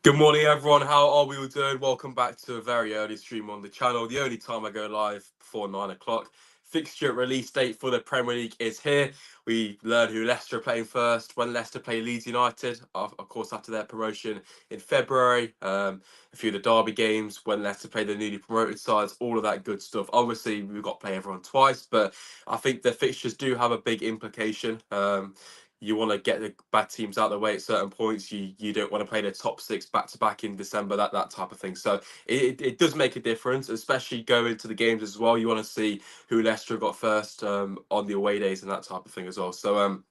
Good morning, everyone. How are we all doing? Welcome back to a very early stream on the channel. The only time I go live before 9 o'clock. Fixture release date for the Premier League is here. We learn who Leicester are playing first. When Leicester play Leeds United, of course, after their promotion in February. A few of the derby games when Leicester play the newly promoted sides. All of that good stuff. Obviously, we've got to play everyone twice, but I think the fixtures do have a big implication. You want to get the bad teams out of the way at certain points. You don't want to play the top six back to back in December, that type of thing. So it does make a difference, especially going to the games as well. You want to see who Leicester got first on the away days and that type of thing as well. So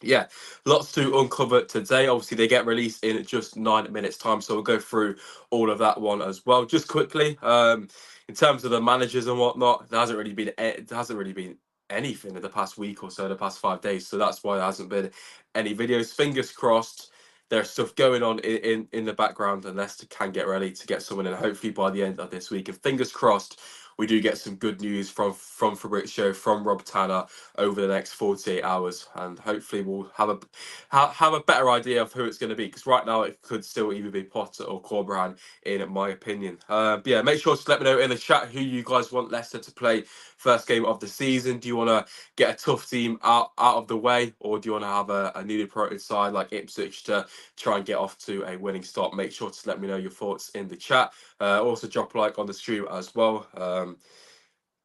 yeah, lots to uncover today. Obviously, they get released in just 9 minutes time, so we'll go through all of that one as well. Just quickly, in terms of the managers and whatnot, there hasn't really been anything in the past week or so, the past 5 days. So that's why there hasn't been any videos. Fingers crossed, there's stuff going on in the background, and Leicester can get ready to get someone in. Hopefully by the end of this week, and fingers crossed, we do get some good news from Fabrizio, from Rob Tanner over the next 48 hours, and hopefully we'll have a better idea of who it's going to be, because right now it could still either be Potter or Corberan, in my opinion. But yeah, make sure to let me know in the chat who you guys want Leicester to play first game of the season. Do you want to get a tough team out of the way, or do you want to have a newly promoted side like Ipswich to try and get off to a winning start? Make sure to let me know your thoughts in the chat. Also drop a like on the stream as well.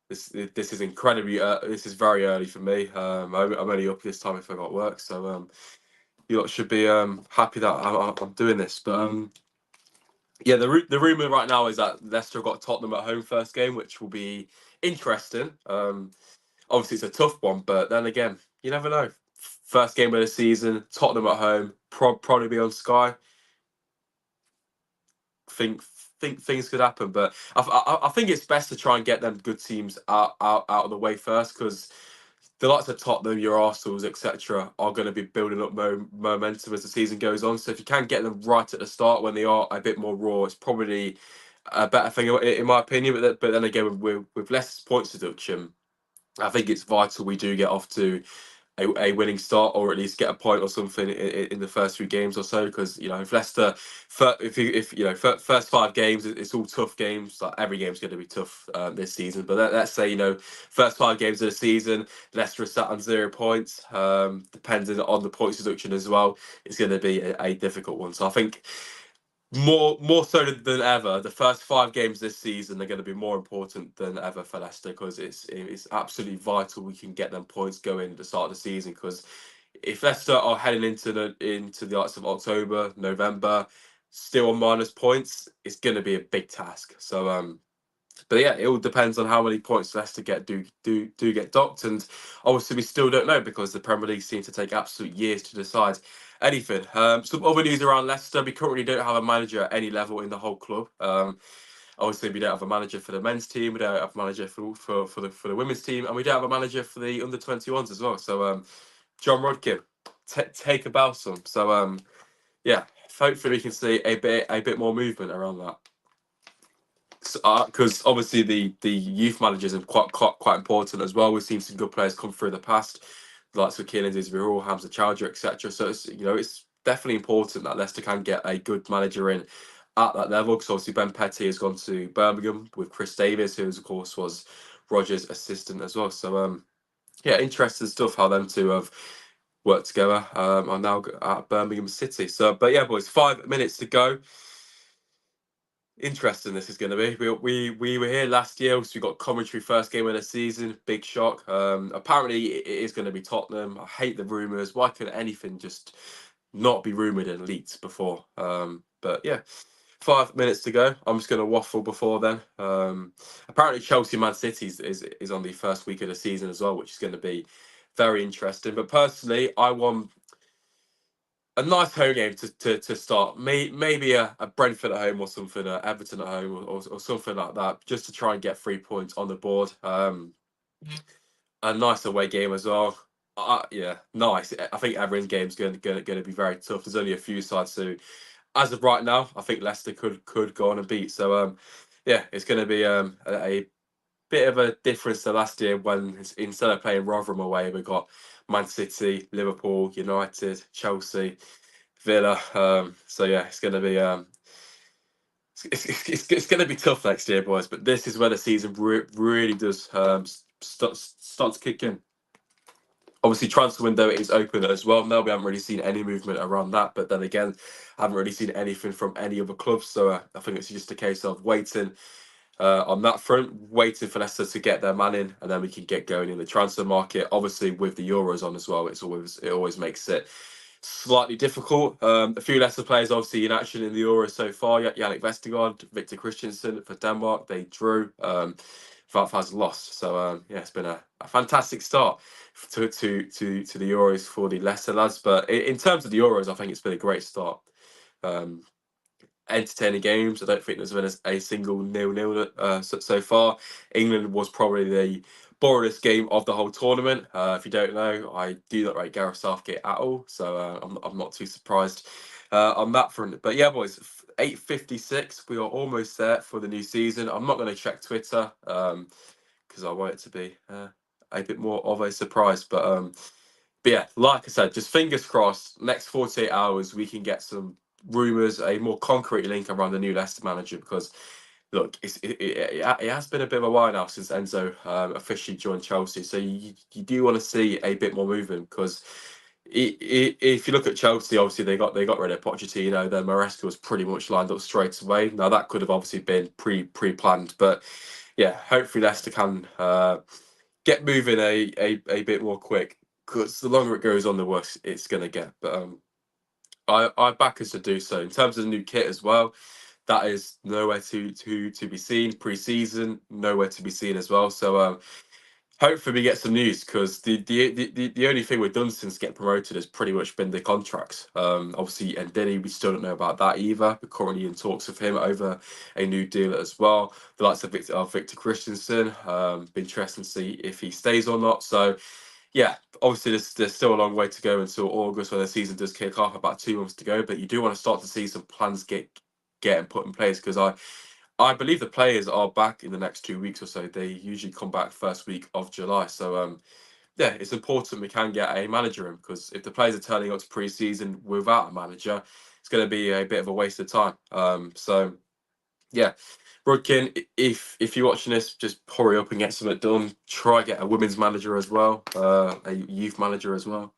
This is incredibly this is very early for me. I'm only up this time if I got work, so you lot should be happy that I'm doing this. But yeah, the rumor right now is that Leicester got Tottenham at home first game, which will be interesting. Obviously it's a tough one, but then again, you never know. First game of the season, Tottenham at home, probably be on Sky. think think things could happen, but I think it's best to try and get them good teams out of the way first, because the likes of Tottenham, your Arsenals, etc., are going to be building up momentum as the season goes on. So if you can get them right at the start when they are a bit more raw, it's probably a better thing in my opinion. But then again, with less points deduction, I think it's vital we do get off to a winning start, or at least get a point or something in the first few games or so, because if Leicester, first 5 games, it's all tough games. Like every game's going to be tough this season, but let's say first 5 games of the season, Leicester are sat on 0 points, depending on the points deduction as well, it's going to be a difficult one. So I think more so than ever, the first 5 games this season are going to be more important than ever for Leicester, because it's absolutely vital we can get them points going at the start of the season. Because if Leicester are heading into the likes of October, November, still on minus points, it's going to be a big task. So but yeah, it all depends on how many points Leicester do get docked, and obviously we still don't know, because the Premier League seems to take absolute years to decide anything. Some other news around Leicester: we currently don't have a manager at any level in the whole club. Obviously, we don't have a manager for the men's team, we don't have a manager for the women's team, and we don't have a manager for the under-21s as well. So John Rodkin, take a bow some. So yeah, hopefully we can see a bit more movement around that, because obviously the youth managers are quite important as well. We've seen some good players come through the past, the likes of Kieran Disbury, Hamza Chowdhury, etc. So it's definitely important that Leicester can get a good manager in at that level, because obviously Ben Petty has gone to Birmingham with Chris Davis, who of course was Rodgers' assistant as well. So yeah, interesting stuff how them two have worked together. Are now at Birmingham City. So but yeah, boys, 5 minutes to go. Interesting this is going to be. We were here last year, so we got commentary first game of the season. Big shock. Apparently it is going to be Tottenham. I hate the rumours. Why could anything just not be rumoured and leaked before? But yeah, 5 minutes to go. I'm just going to waffle before then. Apparently Chelsea Man City is on the first week of the season as well, which is going to be very interesting. But personally, I want a nice home game to start. Maybe a Brentford at home or something, Everton at home or something like that, just to try and get 3 points on the board. A nice away game as well. Yeah, nice. I think everyone's game's going to be very tough. There's only a few sides, so as of right now, I think Leicester could go on and beat. So yeah, it's going to be a bit of a difference to last year, when instead of playing Rotherham away, we got Man City, Liverpool, United, Chelsea. Villa. So yeah, it's going to be it's going to be tough next year, boys. But this is where the season really does start to kick in. Obviously, transfer window is open as well now. We haven't really seen any movement around that, but then again, I haven't really seen anything from any other clubs. So I think it's just a case of waiting on that front, waiting for Leicester to get their man in, and then we can get going in the transfer market. Obviously, with the Euros on as well, it always makes it slightly difficult. A few Leicester players obviously in action in the Euros so far. Yannick Vestergaard, Victor Christensen for Denmark. They drew. Valfaz lost. So yeah, it's been a fantastic start to the Euros for the Leicester lads. But in terms of the Euros, I think it's been a great start. Entertaining games. I don't think there's been a single 0-0 so far. England was probably the boringest game of the whole tournament. If you don't know, I do not rate Gareth Southgate at all, so I'm not too surprised on that front. But yeah, boys, 8:56. We are almost there for the new season. I'm not going to check Twitter because I want it to be a bit more of a surprise. But yeah, like I said, just fingers crossed. Next 48 hours, we can get some rumours, a more concrete link around the new Leicester manager. Because look, it has been a bit of a while now since Enzo officially joined Chelsea. So you do want to see a bit more movement because if you look at Chelsea, obviously they got rid of Pochettino. Then Maresca was pretty much lined up straight away. Now that could have obviously been pre-planned, but yeah, hopefully Leicester can get moving a bit more quick. Because the longer it goes on, the worse it's going to get. But I back us to do so. In terms of the new kit as well, that is nowhere to be seen. Pre-season, nowhere to be seen as well. So hopefully we get some news because the only thing we've done since getting promoted has pretty much been the contracts. Obviously, and Denny, we still don't know about that either. We're currently in talks with him over a new deal as well. The likes of Victor Christensen. Be interesting to see if he stays or not. So yeah, obviously there's still a long way to go until August when the season does kick off, about 2 months to go. But you do want to start to see some plans getting put in place because I believe the players are back in the next 2 weeks or so. They usually come back first week of July. So yeah, it's important we can get a manager in because if the players are turning up to pre-season without a manager, it's going to be a bit of a waste of time. So yeah, Rodkin, if you're watching this, just hurry up and get something done. Try get a women's manager as well, a youth manager as well,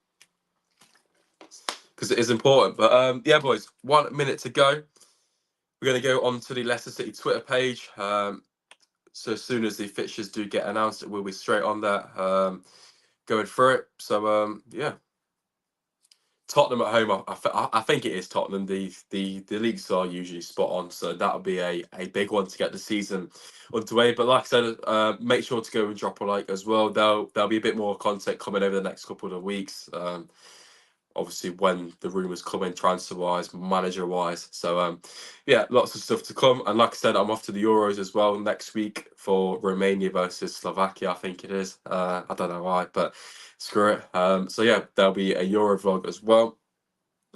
because it is important. But yeah, boys, 1 minute to go. We're going to go on to the Leicester City Twitter page. So as soon as the fixtures do get announced, we'll be straight on that, going through it. So yeah. Tottenham at home, I think it is Tottenham. The leagues are usually spot on, so that'll be a big one to get the season underway. But like I said, make sure to go and drop a like as well. There'll be a bit more content coming over the next couple of weeks. Obviously, when the rumours come in, transfer wise, manager wise. So yeah, lots of stuff to come. And like I said, I'm off to the Euros as well next week for Romania versus Slovakia. I think it is. I don't know why, but screw it. So yeah, there'll be a Euro vlog as well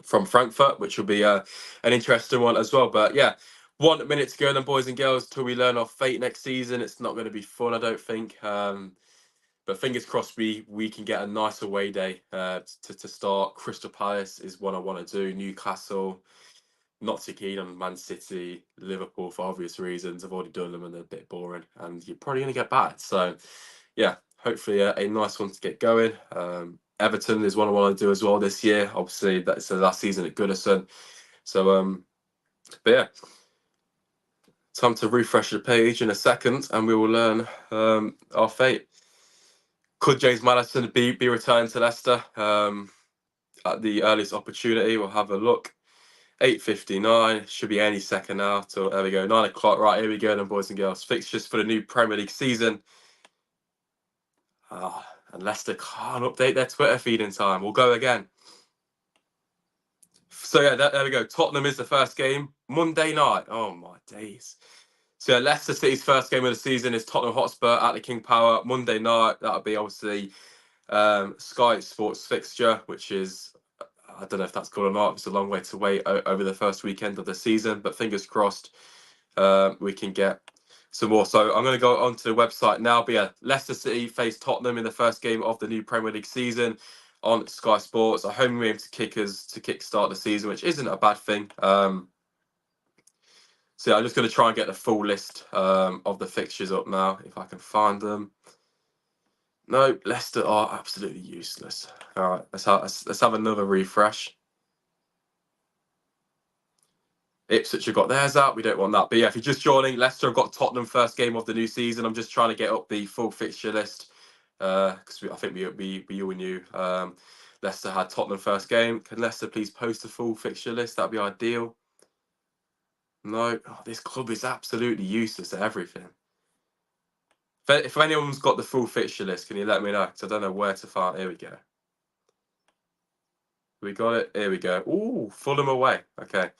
from Frankfurt, which will be an interesting one as well. But yeah, 1 minute to go then, boys and girls, till we learn our fate next season. It's not going to be fun, I don't think. But fingers crossed we can get a nice away day to start. Crystal Palace is what I want to do. Newcastle, not too keen on Man City, Liverpool for obvious reasons. I've already done them and they're a bit boring, and you're probably going to get battered. So yeah, hopefully a nice one to get going. Everton is one I want to do as well this year. Obviously, that's the last season at Goodison. So, but yeah, time to refresh the page in a second, and we will learn our fate. Could James Maddison be returned to Leicester at the earliest opportunity? We'll have a look. 8:59 should be any second now. Till there we go, 9 o'clock. Right, here we go, then, boys and girls. Fixtures for the new Premier League season. And Leicester can't update their Twitter feed in time. We'll go again. So yeah, there we go. Tottenham is the first game, Monday night. Oh my days. So yeah, Leicester City's first game of the season is Tottenham Hotspur at the King Power Monday night. That'll be obviously Sky Sports Fixture, which is, I don't know if that's cool or not. It's a long way to wait over the first weekend of the season, but fingers crossed we can get some more. So I'm going to go onto the website now. But yeah, Leicester City face Tottenham in the first game of the new Premier League season. on Sky Sports. A home game to kickers to kickstart the season, which isn't a bad thing. So yeah, I'm just going to try and get the full list of the fixtures up now, if I can find them. No, Leicester are absolutely useless. All right, let's have another refresh. Ipswich have got theirs out. We don't want that. But yeah, if you're just joining, Leicester have got Tottenham first game of the new season. I'm just trying to get up the full fixture list because I think we all knew Leicester had Tottenham first game. Can Leicester please post a full fixture list? That'd be ideal. No, this club is absolutely useless at everything. If anyone's got the full fixture list, can you let me know? Because I don't know where to find. Here we go. We got it. Here we go. Ooh, Fulham away. Okay.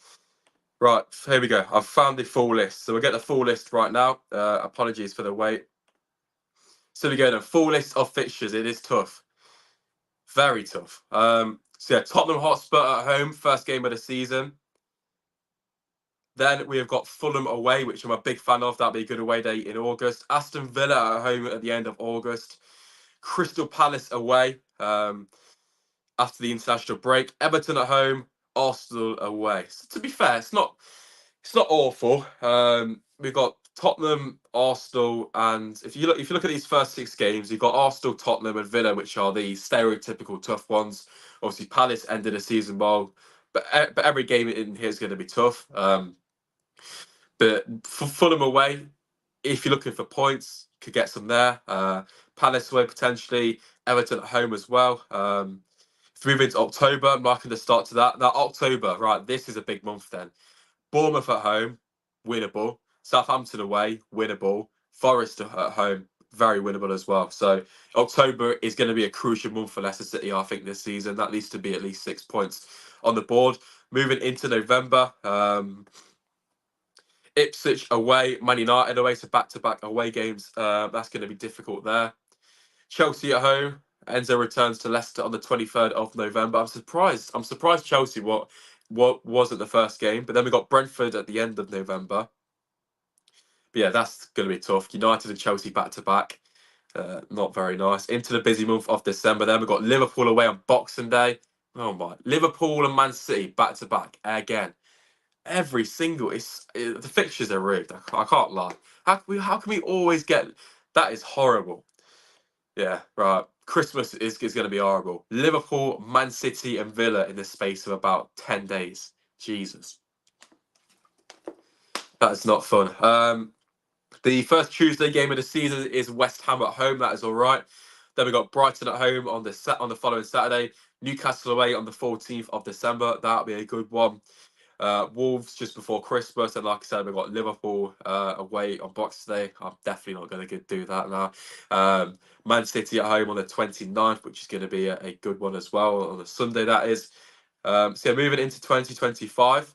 Right, here we go. I've found the full list. So we'll get the full list right now. Apologies for the wait. So we go then. Full list of fixtures. It is tough. Very tough. So yeah, Tottenham Hotspur at home, first game of the season. Then we have got Fulham away, which I'm a big fan of. That'll be a good away day in August. Aston Villa at home at the end of August. Crystal Palace away after the international break. Everton at home. Arsenal away. So to be fair, it's not awful. We've got Tottenham, Arsenal, and if you look at these first 6 games, you've got Arsenal, Tottenham, and Villa, which are the stereotypical tough ones. Obviously, Palace ended the season well, but every game in here is going to be tough. But for Fulham away, if you're looking for points, could get some there. Palace away potentially, Everton at home as well. If we move into October, I'm marking the start to that. Now October, right? This is a big month then. Bournemouth at home, winnable. Southampton away, winnable. Forest at home, very winnable as well. So October is going to be a crucial month for Leicester City, I think, this season. That needs to be at least 6 points on the board. Moving into November, Ipswich away, Man United away, so back-to-back away games. That's going to be difficult there. Chelsea at home. Enzo returns to Leicester on the 23rd of November. I'm surprised. Chelsea what wasn't the first game, but then we got Brentford at the end of November. But yeah, that's going to be tough. United and Chelsea back to back. Not very nice. Into the busy month of December. Then we've got Liverpool away on Boxing Day. Oh my! Liverpool and Man City back to back again. Every single the fixtures are rigged. I can't lie. How can we always get that? Is horrible. Yeah, right. Christmas is going to be horrible. Liverpool, Man City, and Villa in the space of about 10 days. Jesus. That's not fun. The first Tuesday game of the season is West Ham at home. That is all right. Then we got Brighton at home on the following Saturday. Newcastle away on the 14th of December. That'll be a good one. Wolves just before Christmas, and like I said, we've got Liverpool away on Boxing Day. I'm definitely not going to do that now. Man City at home on the 29th, which is going to be a good one as well on a Sunday, that is. So moving into 2025.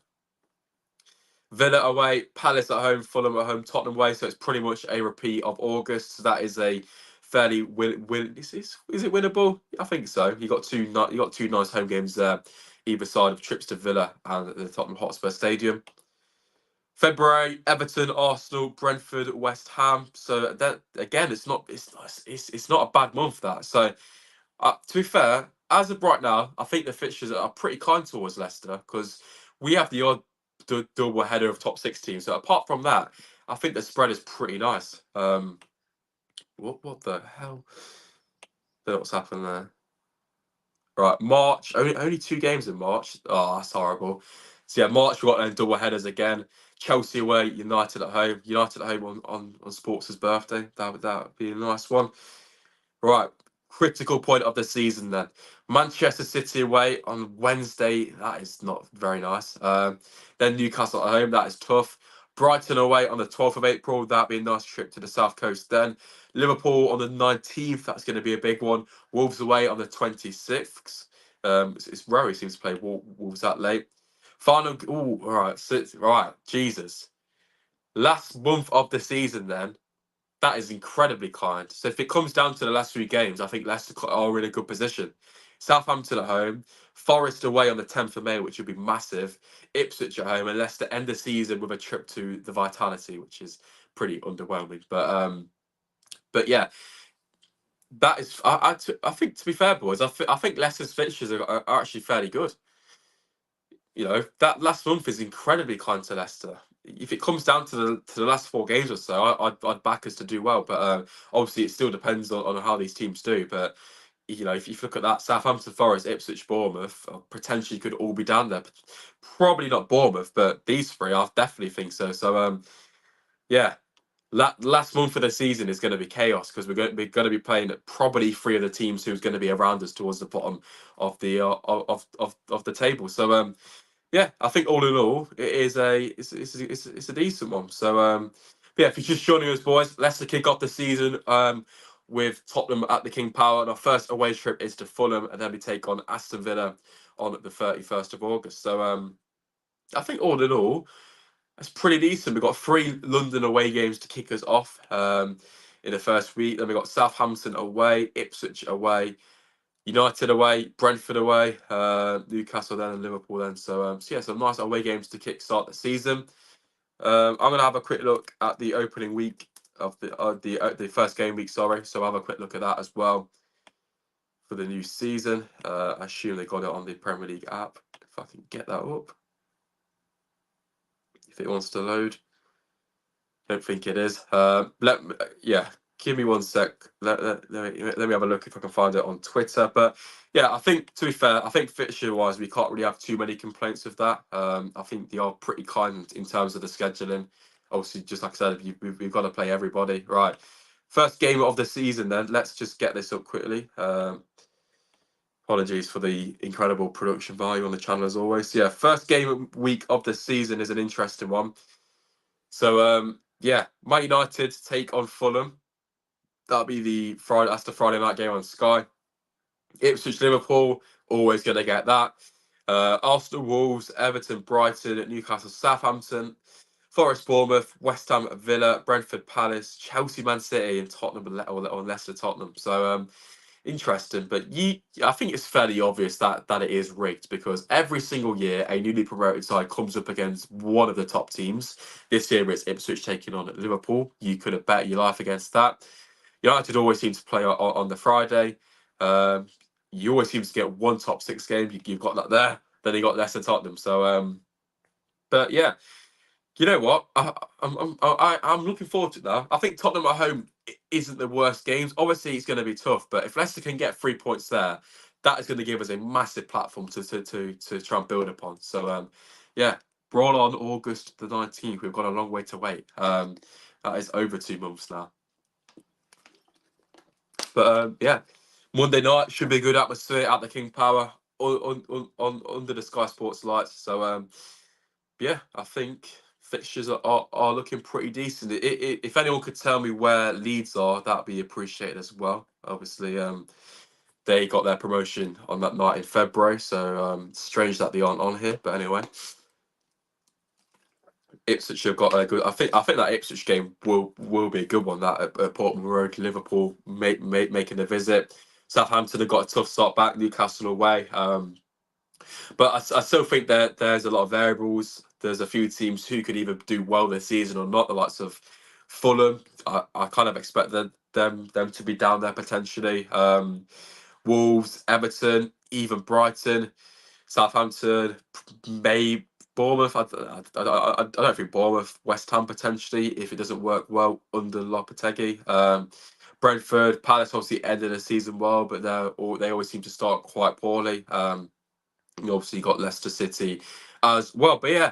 Villa away, Palace at home, Fulham at home, Tottenham away. So it's pretty much a repeat of August. So that is a fairly is it winnable? I think so. You got two nice home games there, either side of trips to Villa and the Tottenham Hotspur Stadium. February, Everton, Arsenal, Brentford, West Ham. So that again, it's not a bad month. That so to be fair, as of right now, I think the fixtures are pretty kind towards Leicester because we have the odd double header of top 6 teams. So apart from that, I think the spread is pretty nice. What the hell? Don't know what's happened there. Right, March, only 2 games in March. Oh, that's horrible. So yeah, March we've got double headers again. Chelsea away, United at home. United at home on Sports' birthday. That would be a nice one. Right, critical point of the season then. Manchester City away on Wednesday. That is not very nice. Then Newcastle at home. That is tough. Brighton away on the 12th of April. That'd be a nice trip to the South Coast then. Liverpool on the 19th. That's going to be a big one. Wolves away on the 26th. It's rare he seems to play Wolves that late. Final. Oh, all right. Right. Jesus. Last month of the season then. That is incredibly kind. So if it comes down to the last 3 games, I think Leicester are in a good position. Southampton at home, Forest away on the 10th of May, which would be massive. Ipswich at home, and Leicester end the season with a trip to the Vitality, which is pretty underwhelming. But yeah, That is, I think, to be fair, boys, I think Leicester's fixtures are actually fairly good. You know, that last month is incredibly kind to Leicester. If it comes down to the last 4 games or so, I'd back us to do well. But obviously, it still depends on how these teams do. But you know, if you look at that, Southampton, Forest, Ipswich, Bournemouth, potentially could all be down there. Probably not Bournemouth, but these three, I definitely think so. So yeah, last month of the season is going to be chaos because we're going to be playing probably three of the teams who's going to be around us towards the bottom of the of the table. So yeah, I think all in all, it is it's a decent one. So but yeah, if you're just joining us, boys, Leicester kick off the season with Tottenham at the King Power. And our first away trip is to Fulham, and then we take on Aston Villa on the 31st of August. So I think all in all, that's pretty decent. We've got 3 London away games to kick us off in the first week. Then we've got Southampton away, Ipswich away, United away, Brentford away, Newcastle then, and Liverpool then. So yeah, some nice away games to kickstart the season. I'm gonna have a quick look at the opening week of the first game week. Sorry, so I'll have a quick look at that as well for the new season. I assume they got it on the Premier League app. If I can get that up, if it wants to load. Don't think it is. Yeah, give me 1 sec. Let me have a look if I can find it on Twitter. But yeah, I think, to be fair, I think fixture wise, we can't really have too many complaints with that. I think they are pretty kind in terms of the scheduling. Obviously, just like I said, we've got to play everybody. Right. First game of the season, then. Let's just get this up quickly. Apologies for the incredible production value on the channel as always. Yeah, first game week of the season is an interesting one. So yeah, Man United take on Fulham. That'll be the Friday. That's the Friday night game on Sky. Ipswich, Liverpool, always going to get that. Arsenal, Wolves, Everton, Brighton, Newcastle, Southampton, Forest, Bournemouth, West Ham, Villa, Brentford, Palace, Chelsea, Man City, and Tottenham or Leicester, Tottenham. So interesting, but I think it's fairly obvious that it is rigged because every single year a newly promoted side comes up against one of the top teams. This year it's Ipswich taking on Liverpool. You could have bet your life against that. United always seem to play on the Friday. Um, you always seem to get one top 6 game. You've got that there. Then you got Leicester, Tottenham. So, but yeah, you know what? I'm looking forward to it now. I think Tottenham at home isn't the worst games. Obviously, it's going to be tough, but if Leicester can get 3 points there, that is going to give us a massive platform to try and build upon. So, yeah, roll on August the 19th. We've got a long way to wait. That is over 2 months now. But yeah, Monday night should be a good atmosphere at the King Power on under the Sky Sports lights. So yeah, I think fixtures are looking pretty decent. If anyone could tell me where Leeds are, that'd be appreciated as well. Obviously, they got their promotion on that night in February, so strange that they aren't on here. But anyway, Ipswich have got a good. I think that Ipswich game will be a good one. That at Portman Road, Liverpool making a visit. Southampton have got a tough start back. Newcastle away. But I still think that there's a lot of variables. There's a few teams who could either do well this season or not. The likes of Fulham, I kind of expect them to be down there potentially. Wolves, Everton, even Brighton, Southampton, maybe Bournemouth. I don't think Bournemouth, West Ham potentially if it doesn't work well under Lopetegui. Brentford, Palace obviously ended the season well, but they always seem to start quite poorly. You obviously got Leicester City as well. But yeah,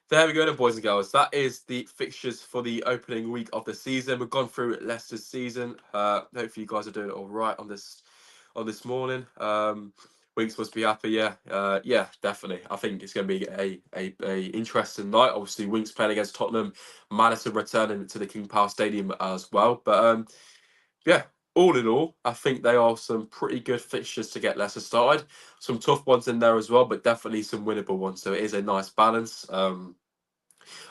there we go, then, boys and girls. That is the fixtures for the opening week of the season. We've gone through Leicester's season. Hopefully, you guys are doing it all right on this morning. Winks must be happy. Yeah, definitely. I think it's going to be a interesting night. Obviously, Winks playing against Tottenham, Madison returning to the King Power Stadium as well. But yeah, all in all, I think they are some pretty good fixtures to get Leicester started. Some tough ones in there as well, but definitely some winnable ones. So it is a nice balance.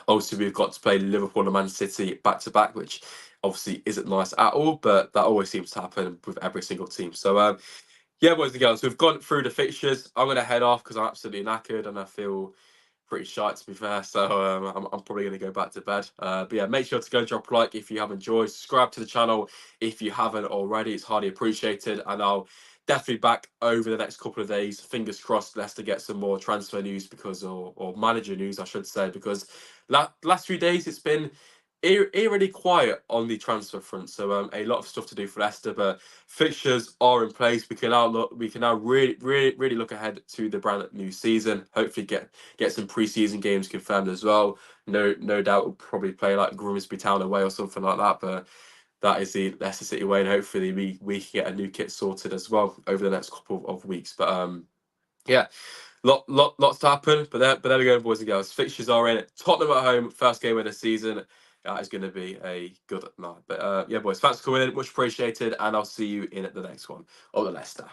Obviously, we've got to play Liverpool and Man City back to back, which obviously isn't nice at all, but that always seems to happen with every single team. So yeah, boys and girls, we've gone through the fixtures. I'm going to head off because I'm absolutely knackered and I feel pretty shite to be fair. So I'm probably going to go back to bed. But yeah, make sure to go and drop a like if you have enjoyed. Subscribe to the channel if you haven't already. It's highly appreciated. And I'll definitely back over the next couple of days. Fingers crossed, Leicester get some more transfer news because, or manager news, I should say, because last few days it's been eerily quiet on the transfer front. So a lot of stuff to do for Leicester, but fixtures are in place. We can now look. We can now really look ahead to the brand new season. Hopefully, get some preseason games confirmed as well. No doubt we'll probably play like Grimsby Town away or something like that. But that is the Leicester City way, and hopefully we can get a new kit sorted as well over the next couple of weeks. But yeah, lots to happen. But there we go, boys and girls. Fixtures are in. Tottenham at home, first game of the season. That is going to be a good night. But yeah, boys, thanks for coming in. Much appreciated, and I'll see you in the next one of the Leicester.